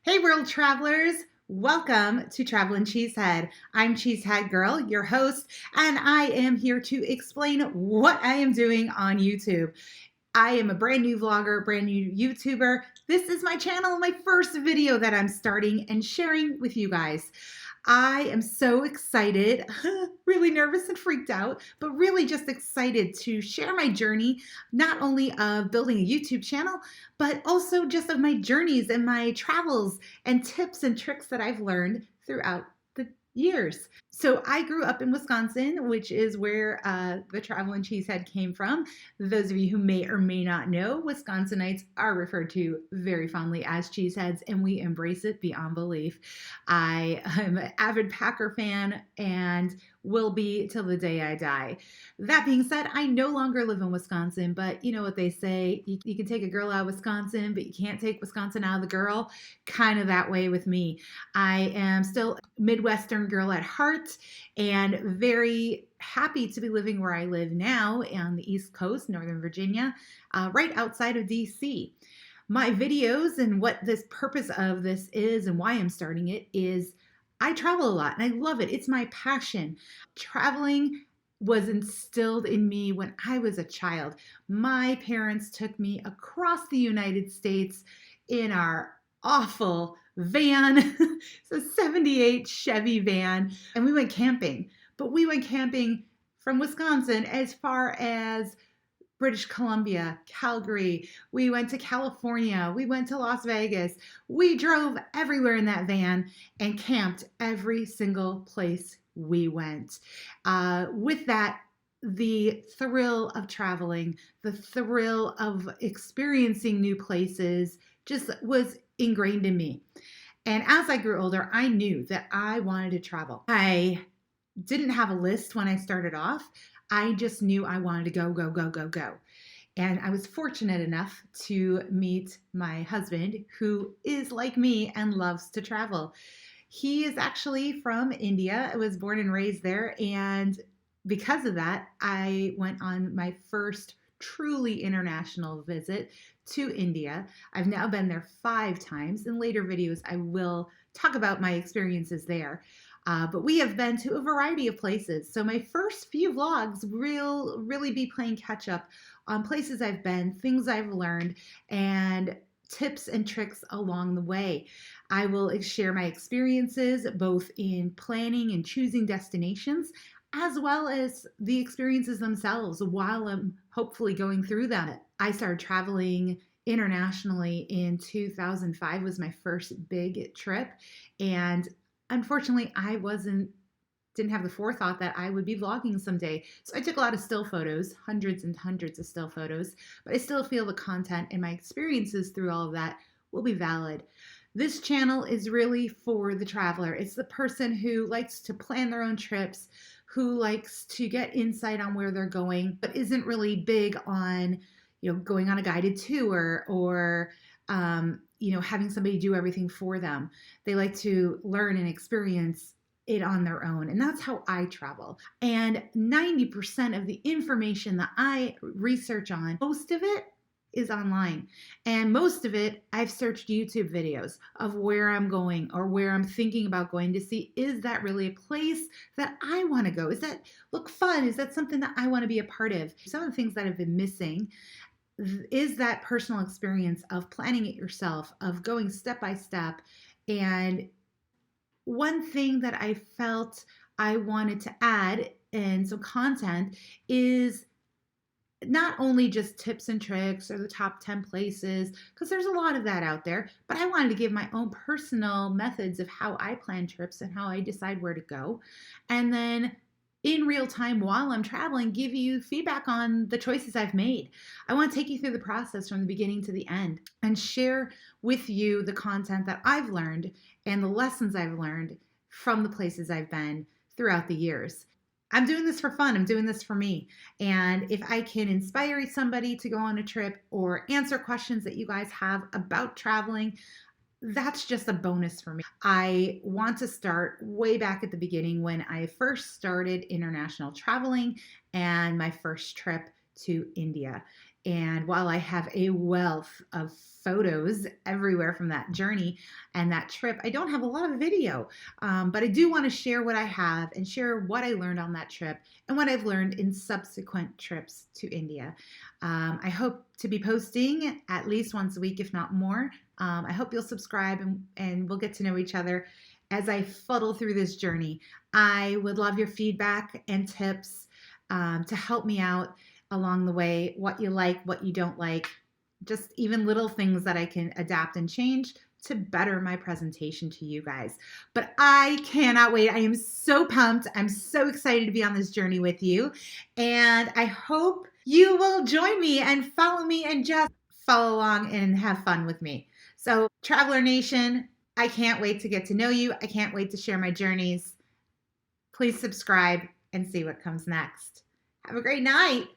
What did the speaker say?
Hey world travelers, welcome to Travelin' Chzhed. I'm Chzhed Girl, your host, and I am here to explain what I am doing on YouTube. I am a brand new vlogger, brand new YouTuber. This is my channel, my first video that I'm starting and sharing with you guys. I am so excited, really nervous and freaked out, but really just excited to share my journey, not only of building a YouTube channel, but also just of my journeys and my travels and tips and tricks that I've learned throughout the years. So I grew up in Wisconsin, which is where the Travelin' Chzhed came from. Those of you who may or may not know, Wisconsinites are referred to very fondly as cheeseheads, and we embrace it beyond belief. I am an avid Packer fan and will be till the day I die. That being said, I no longer live in Wisconsin, but you know what they say, you can take a girl out of Wisconsin, but you can't take Wisconsin out of the girl. Kind of that way with me. I am still a Midwestern girl at heart and very happy to be living where I live now on the East Coast, Northern Virginia, right outside of DC. My videos and what this purpose of this is and why I'm starting it is I travel a lot and I love it. It's my passion. Traveling was instilled in me when I was a child. My parents took me across the United States in our awful van. It's a 78 Chevy van, and we went camping. But we went camping from Wisconsin as far as British Columbia, Calgary. We went to California. We went to Las Vegas. We drove everywhere in that van and camped every single place we went. With that, the thrill of traveling, the thrill of experiencing new places just was ingrained in me. And as I grew older, I knew that I wanted to travel. I didn't have a list when I started off. I just knew I wanted to go, go, go, go, go. And I was fortunate enough to meet my husband, who is like me and loves to travel. He is actually from India. I was born and raised there. And because of that, I went on my first truly international visit to India. I've now been there 5 times. In later videos, I will talk about my experiences there. But we have been to a variety of places. So my first few vlogs will really be playing catch up on places I've been, things I've learned, and tips and tricks along the way. I will share my experiences both in planning and choosing destinations, as well as the experiences themselves while I'm hopefully going through them. I started traveling internationally in 2005 was my first big trip, and unfortunately, I didn't have the forethought that I would be vlogging someday. So I took a lot of still photos, hundreds and hundreds of still photos, but I still feel the content and my experiences through all of that will be valid. This channel is really for the traveler. It's the person who likes to plan their own trips, who likes to get insight on where they're going, but isn't really big on, going on a guided tour or having somebody do everything for them. They like to learn and experience it on their own. And that's how I travel. And 90% of the information that I research on, most of it is online. And most of it, I've searched YouTube videos of where I'm going or where I'm thinking about going to see, is that really a place that I want to go? Is that look fun? Is that something that I want to be a part of? Some of the things that have been missing is that personal experience of planning it yourself, of going step by step. And one thing that I felt I wanted to add in some content is not only just tips and tricks or the top 10 places, because there's a lot of that out there, but I wanted to give my own personal methods of how I plan trips and how I decide where to go. And then in real time while I'm traveling, give you feedback on the choices I've made. I want to take you through the process from the beginning to the end and share with you the content that I've learned and the lessons I've learned from the places I've been throughout the years. I'm doing this for fun. I'm doing this for me. And if I can inspire somebody to go on a trip or answer questions that you guys have about traveling, that's just a bonus for me. I want to start way back at the beginning when I first started international traveling and my first trip to India. And while I have a wealth of photos everywhere from that journey and that trip, I don't have a lot of video. But I do want to share what I have and share what I learned on that trip and what I've learned in subsequent trips to India. I hope to be posting at least once a week, if not more. I hope you'll subscribe and we'll get to know each other as I fuddle through this journey. I would love your feedback and tips to help me out along the way, what you like, what you don't like, just even little things that I can adapt and change to better my presentation to you guys. But I cannot wait. I am so pumped. I'm so excited to be on this journey with you. And I hope you will join me and follow me and just follow along and have fun with me. So, Traveler Nation, I can't wait to get to know you. I can't wait to share my journeys. Please subscribe and see what comes next. Have a great night.